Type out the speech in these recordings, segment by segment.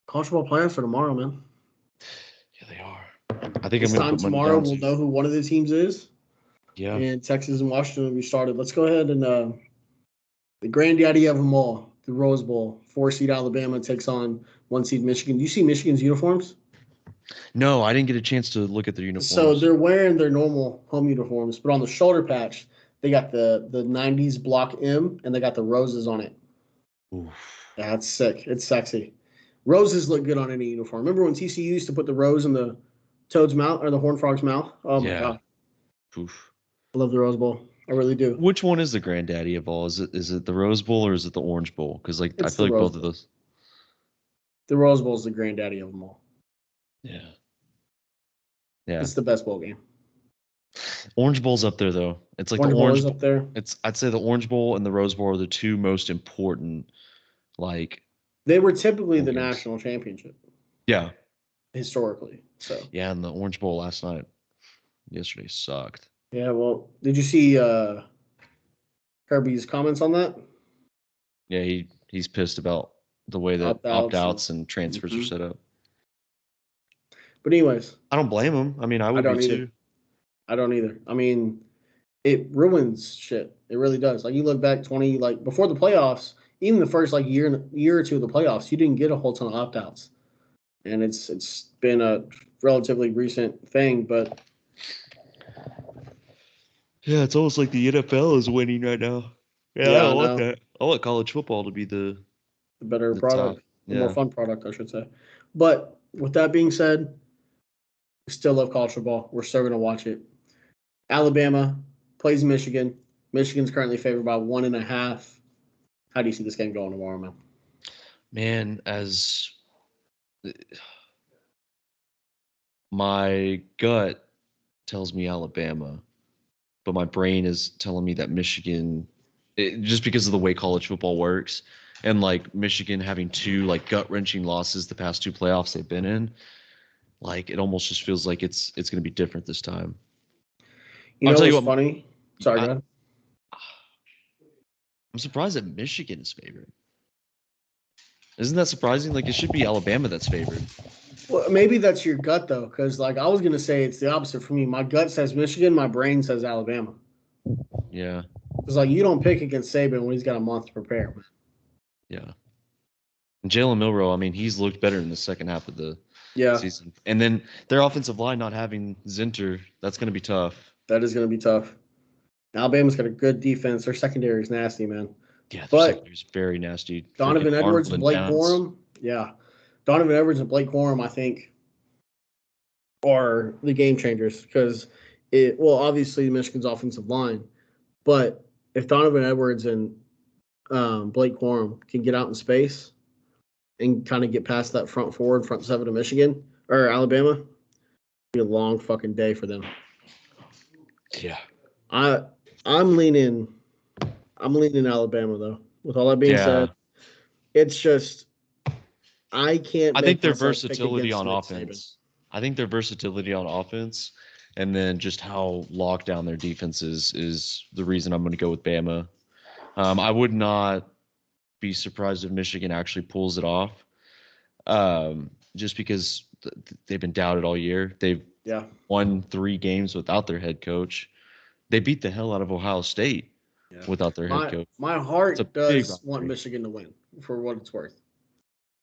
College football playoffs are tomorrow, man. Yeah, they are. I think This I'm going to time put money tomorrow, down we'll to. know who one of the teams is. Yeah. And Texas and Washington will be started. Let's go ahead and the granddaddy of them all, the Rose Bowl. 4-seed Alabama takes on 1-seed Michigan. Do you see Michigan's uniforms? No, I didn't get a chance to look at their So uniforms. they're wearing their normal home uniforms, but on the shoulder patch, they got the 90s block M, and they got the roses on it. Oof. That's sick. It's sexy. Roses look good on any uniform. Remember when TCU used to put the rose in the toad's mouth or the horned frog's mouth? Oh my Yeah. god, Oof. I love the Rose Bowl. I really do. Which one is the granddaddy of all? Is it the Rose Bowl or is it the Orange Bowl? Because like I It's feel the like Rose both of Bowl. those. The Rose Bowl is the granddaddy of them all. Yeah. Yeah. It's the best bowl game. Orange Bowl's up there though. It's like the Orange Bowl Orange is Bowl. up there. I'd say the Orange Bowl and the Rose Bowl are the two most important like They were typically bowl the games. national championship Yeah. historically. So Yeah, and the Orange Bowl yesterday sucked. yeah. Well, did you see Kirby's comments on that? Yeah, he's pissed about the way that Opt outs. opt-outs and transfers are Mhm. set up. But anyways, I don't blame him. I mean, I I would be don't either. too. I don't either. I mean, it ruins shit. It really does. Like you look back 20 like before the playoffs, even the first like year or two of the playoffs, you didn't get a whole ton of opt outs, and it's been a relatively recent thing. But Yeah, it's almost like the NFL is winning right now. Yeah, I yeah, I don't want know that. I want college football to be the better the top. product, the more Yeah. fun product, I should say. But with that being said, we still love college football. We're still gonna watch it. Alabama plays Michigan. Michigan's currently favored by 1.5. How do you see this game going tomorrow, man? Man, as my gut tells me Alabama, but my brain is telling me that Michigan, just because of the way college football works, and like Michigan having two like gut wrenching losses the past two playoffs they've been in, like it almost just feels like it's going to be different this time. You I'll know tell you what's what, funny? Sorry, go I, ahead. I'm surprised that Michigan is favored. Isn't that surprising? Like it should be Alabama that's favored. Well, maybe that's your gut though, because like I was gonna say it's the opposite for me. My gut says Michigan, my brain says Alabama. Yeah, It's like you don't pick against Saban when he's got a month to prepare. Man. yeah. And Jalen Milroe, I mean, he's looked better in the second half of the Yeah, season. And then their offensive line not having Zinter, that's going to be tough. that is gonna be tough. Alabama's got a good defense. Their secondary is nasty, man. Yeah, their But secondary is very nasty. Freaking Donovan Edwards Arnold and and Blake Bounce. Corum, yeah, Donovan Edwards and Blake Corum, I think, are the game changers because it. Well, obviously Michigan's offensive line, but if Donovan Edwards and Blake Corum can get out in space and kind of get past that front seven of Michigan or Alabama, it'll be a long fucking day for them. Yeah. I I'm leaning I'm leaning Alabama though. With all that being said, Yeah. it's just I can't I think make their myself pick versatility against on Nick Saban. offense. I think their versatility on offense and then just how locked down their defense is the reason I'm going to go with Bama. I would not be surprised if Michigan actually pulls it off. Just because they've been doubted all year. They've Yeah, won 3 games without their head coach. They beat the hell out of Ohio State yeah. without their head coach. My It's a heart big does want rivalry. Michigan to win for what it's worth.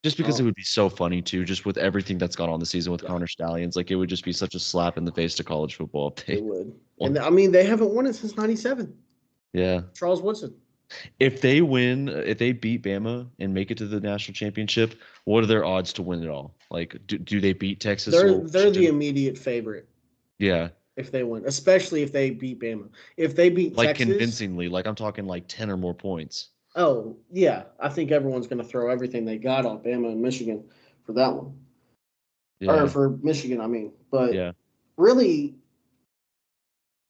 Just because it Oh, would be so funny too, just with everything that's gone on the season with yeah, Connor Stallions. Like it would just be such a slap in the face to college football if it they would. won. And I mean, they haven't won it since '97. Yeah. Charles Woodson. If they win, if they beat Bama and make it to the national championship, what are their odds to win it all? Like, do they beat Texas or They're the Washington? immediate favorite Yeah. if they win, especially if they beat Bama. If they beat Like Texas, convincingly. Like I'm talking like 10 or more points. oh yeah, I think everyone's going to throw everything they got on Bama and Michigan for that one, or Yeah. for Michigan, I mean. But Yeah. really,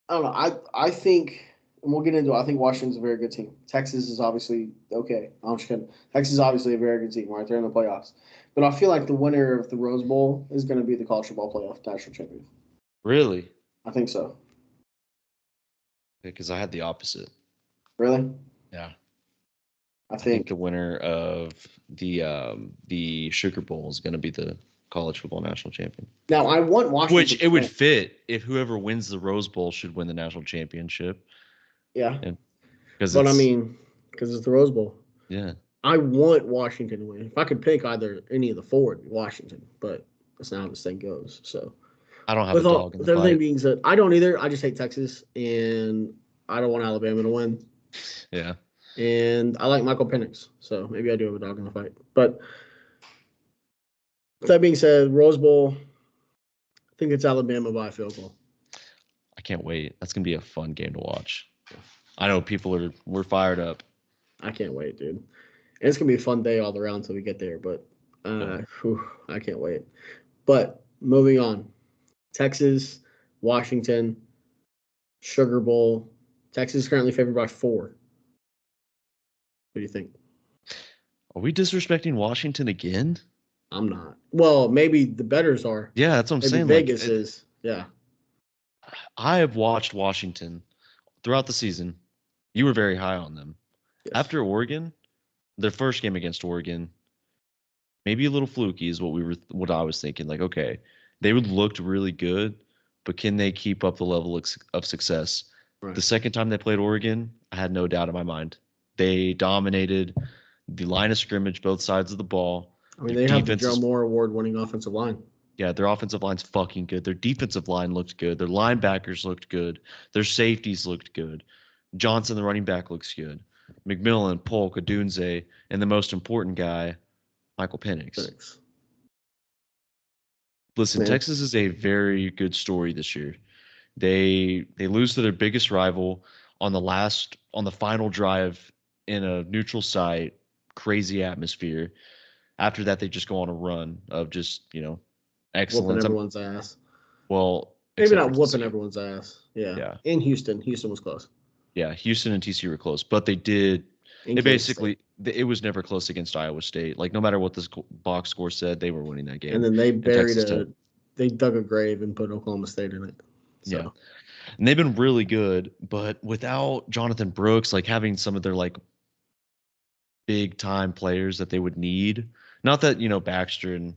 I don't know. I think, and we'll get into it. I think Washington's a very good team. Texas is obviously okay. I'm just kidding. Texas is obviously a very good team, right? They're in the playoffs. But I feel like the winner of the Rose Bowl is going to be the college football playoff national champion. Really? I think so. Because I had the opposite. Really? Yeah. I I think think. the winner of the Sugar Bowl is going to be the college football national champion. Now, I want Washington Which it to would win. fit if whoever wins the Rose Bowl should win the national championship. Yeah. And because But I it's mean, because it's the Rose Bowl. yeah, I want Washington to win. If I could pick any of the four, it'd be Washington. But that's not how this thing goes. So, I don't have a dog in with the everything fight. being said, I don't either. I just hate Texas, and I don't want Alabama to win. Yeah. And I like Michael Penix, so maybe I do have a dog in the fight. But with that being said, Rose Bowl, I think it's Alabama by a field goal. I can't wait. That's gonna be a fun game to watch. I know we're fired up. I can't wait, dude. And it's gonna be a fun day all around until we get there. But I can't wait. But moving on, Texas, Washington, Sugar Bowl. Texas is currently favored by 4. What do you think? Are we disrespecting Washington again? I'm not. Well, maybe the bettors are. Yeah, that's what I'm Maybe saying. Vegas is. Yeah. I have watched Washington throughout the season. You were very high on them. Yes. After Oregon, their first game against Oregon, maybe a little fluky is what I was thinking. Like, okay, they would looked really good, but can they keep up the level of success? Right. The second time they played Oregon, I had no doubt in my mind. They dominated the line of scrimmage, both sides of the ball. I mean, they have the Joe Moore award-winning offensive line. Yeah, their offensive line's fucking good. Their defensive line looked good. Their linebackers looked good. Their safeties looked good. Johnson, the running back, looks good. McMillan, Polk, Odunze, and the most important guy, Michael Penix. Thanks. Listen, Man. Texas is a very good story this year. They lose to their biggest rival on the final drive in a neutral site, crazy atmosphere. After that, they just go on a run of just, excellence. Whooping everyone's ass. Well, maybe not except for whooping TCU. everyone's ass. Yeah. Yeah. In Houston. Houston was close. Yeah, Houston and TCU were close, but they did. In They Kansas basically, it was never close against Iowa State. Like, no matter what this box score said, they were winning that game. And then they they dug a grave and put Oklahoma State in it. So. Yeah. And they've been really good, but without Jonathan Brooks, like having some of their like big time players that they would need. Not that, Baxter and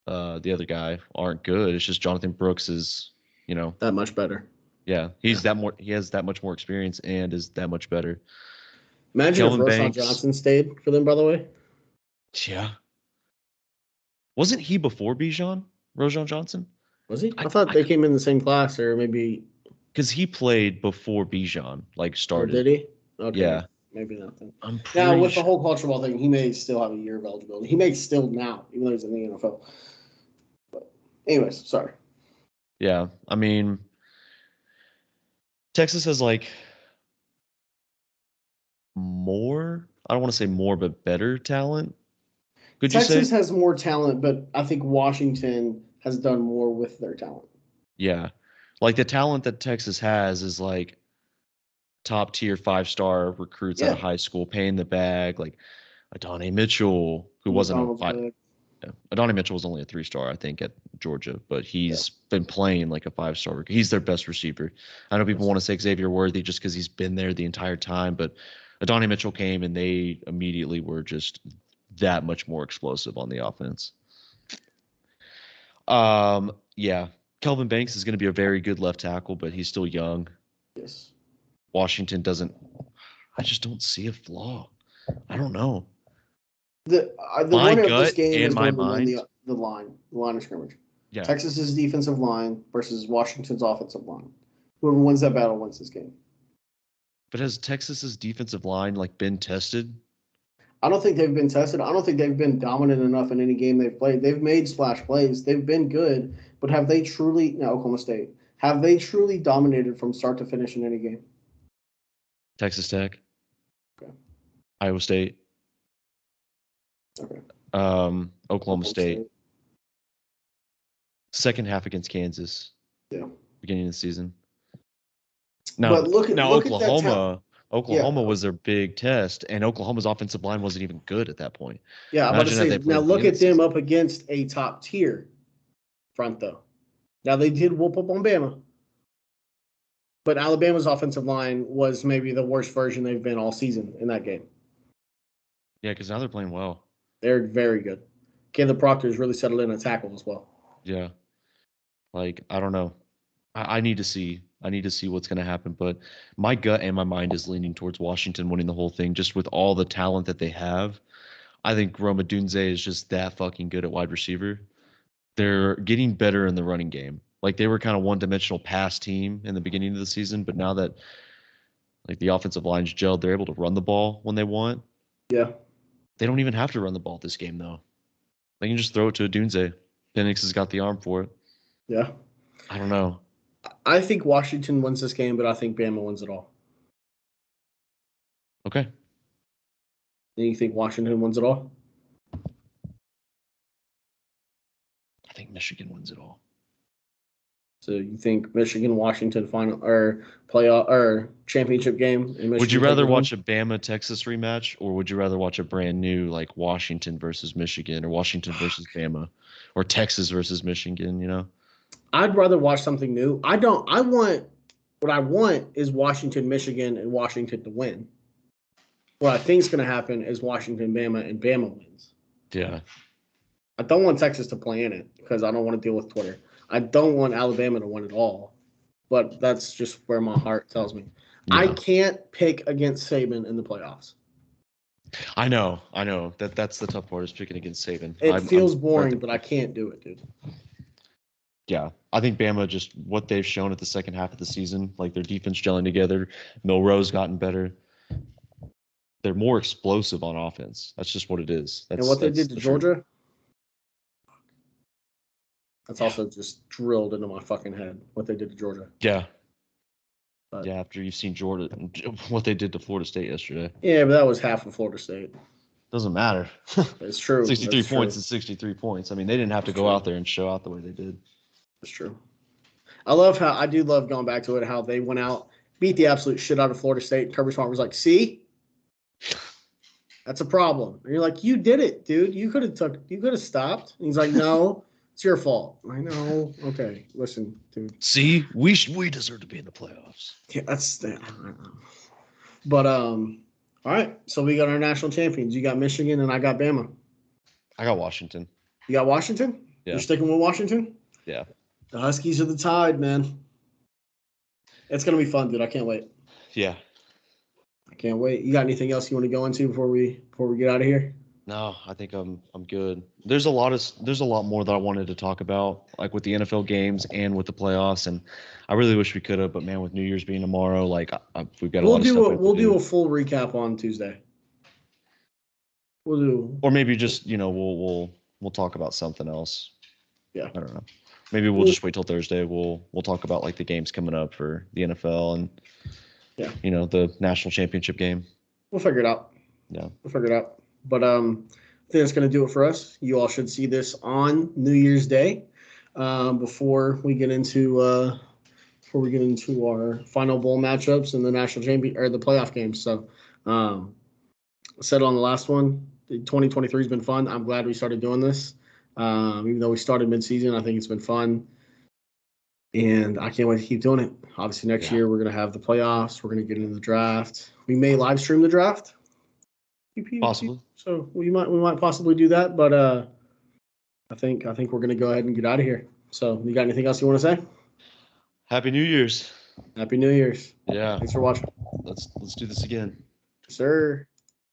the other guy aren't good. It's just Jonathan Brooks is, that much better. Yeah, he has that much more experience and is that much better. Imagine Kelvin if Roshan Banks. Johnson stayed for them, by the way. Yeah. Wasn't he before Bijan? Roshan Johnson? Was he? I thought they came in the same class, or maybe because he played before Bijan started. Oh, did he? Okay. Yeah. Maybe not then. I'm Now with the whole culture ball thing, he may still have a year of eligibility. He may still now, even though he's in the NFL. But anyways, sorry. Yeah, I mean, Texas has like more. I don't want to say more, but better talent. Could you say Texas has more talent, but I think Washington has done more with their talent. Yeah, like the talent that Texas has is like top tier 5-star recruits out of high school, paying the bag, like Adonai Mitchell, who wasn't a 5. Yeah. Adonai Mitchell was only a 3-star, I think, at Georgia, but he's been playing like a 5-star. He's their best receiver. I know people want to say Xavier Worthy just because he's been there the entire time, but Adonai Mitchell came and they immediately were just that much more explosive on the offense. Yeah, Kelvin Banks is going to be a very good left tackle, but he's still young. Yes. Washington doesn't. I just don't see a flaw. I don't know. The my winner gut of this game and is my going to mind. win the line of scrimmage. Yeah. Texas's defensive line versus Washington's offensive line. Whoever wins that battle wins this game. But has Texas's defensive line like been tested? I don't think they've been tested. I don't think they've been dominant enough in any game they've played. They've made splash plays. They've been good, but have they truly? Now Oklahoma State, have they truly dominated from start to finish in any game? Texas Tech. Okay. Iowa State. Okay. Oklahoma State. Second half against Kansas. Yeah. Beginning of the season. Now Oklahoma was their big test, and Oklahoma's offensive line wasn't even good at that point. Yeah, I'm about to say, now look at them up against a top tier front, though. Now, they did whoop up on Bama, but Alabama's offensive line was maybe the worst version they've been all season in that game. Yeah, because now they're playing well. They're very good. Caleb Proctor's really settled in at tackle as well. Yeah. Like, I don't know. I need to see. I need to see what's going to happen. But my gut and my mind is leaning towards Washington winning the whole thing, just with all the talent that they have. I think Roma Dunze is just that fucking good at wide receiver. They're getting better in the running game. Like, they were kind of one-dimensional pass team in the beginning of the season, but now that like the offensive line's gelled, they're able to run the ball when they want. Yeah. They don't even have to run the ball this game though. They can just throw it to a Dunze. Penix has got the arm for it. Yeah. I don't know. I think Washington wins this game, but I think Bama wins it all. Okay. And you think Washington wins it all? I think Michigan wins it all. So you think Michigan Washington final or playoff or championship game? And Michigan Would you rather watch a Bama Texas rematch, or would you rather watch a brand new like Washington versus Michigan, or Washington versus Bama, or Texas versus Michigan? You know, I'd rather watch something new. I want what I want is Washington, Michigan, and Washington to win. What I think is going to happen is Washington, Bama, and Bama wins. yeah. I don't want Texas to play in it because I don't want to deal with Twitter. I don't want Alabama to win it all, but that's just where my heart tells me. Yeah. I can't pick against Saban in the playoffs. I know. That's the tough part is picking against Saban. It feels boring, but I can't do it, dude. Yeah, I think Bama just what they've shown at the second half of the season, like their defense gelling together. Milroe's gotten better. They're more explosive on offense. That's just what it is. And what they did to Georgia, that's also just drilled into my fucking head. What they did to Georgia. Yeah. But, yeah, after you've seen Georgia, what they did to Florida State yesterday. Yeah, but that was half of Florida State. Doesn't matter. It's true. 63 points is 63 points. I mean, they didn't have to go out there and show out the way they did. It's true. I do love going back to it, how they went out, beat the absolute shit out of Florida State. Kirby Smart was like, see? That's a problem. And you're like, you did it, dude. You could have stopped. And he's like, no, it's your fault. I know. Okay, listen, dude. See, we deserve to be in the playoffs. Yeah, but all right. So we got our national champions. You got Michigan and I got Bama. I got Washington. You got Washington? Yeah. You're sticking with Washington? Yeah. The Huskies are the Tide, man. It's gonna be fun, dude. I can't wait. Yeah. I can't wait. You got anything else you want to go into before we get out of here? No, I think I'm good. There's a lot more that I wanted to talk about, like with the NFL games and with the playoffs, and I really wish we could have, but man, with New Year's being tomorrow, like we've got a lot of stuff. We'll do a full recap on Tuesday. We'll do, or maybe just we'll talk about something else. Yeah, I don't know. Maybe we'll just wait till Thursday. We'll talk about like the games coming up for the NFL and the national championship game. We'll figure it out. Yeah, we'll figure it out. But I think that's going to do it for us. You all should see this on New Year's Day before we get into our final bowl matchups and the national champion or the playoff games. So I said on the last one, 2023 has been fun. I'm glad we started doing this. Even though we started mid-season, I think it's been fun. And I can't wait to keep doing it. Obviously, next year we're going to have the playoffs. We're going to get into the draft. We may live stream the draft. Possibly. So we might possibly do that, but I think we're going to go ahead and get out of here. So you got anything else you want to say? Happy New Year's. Happy New Year's. Yeah. Thanks for watching. Let's do this again. Sir.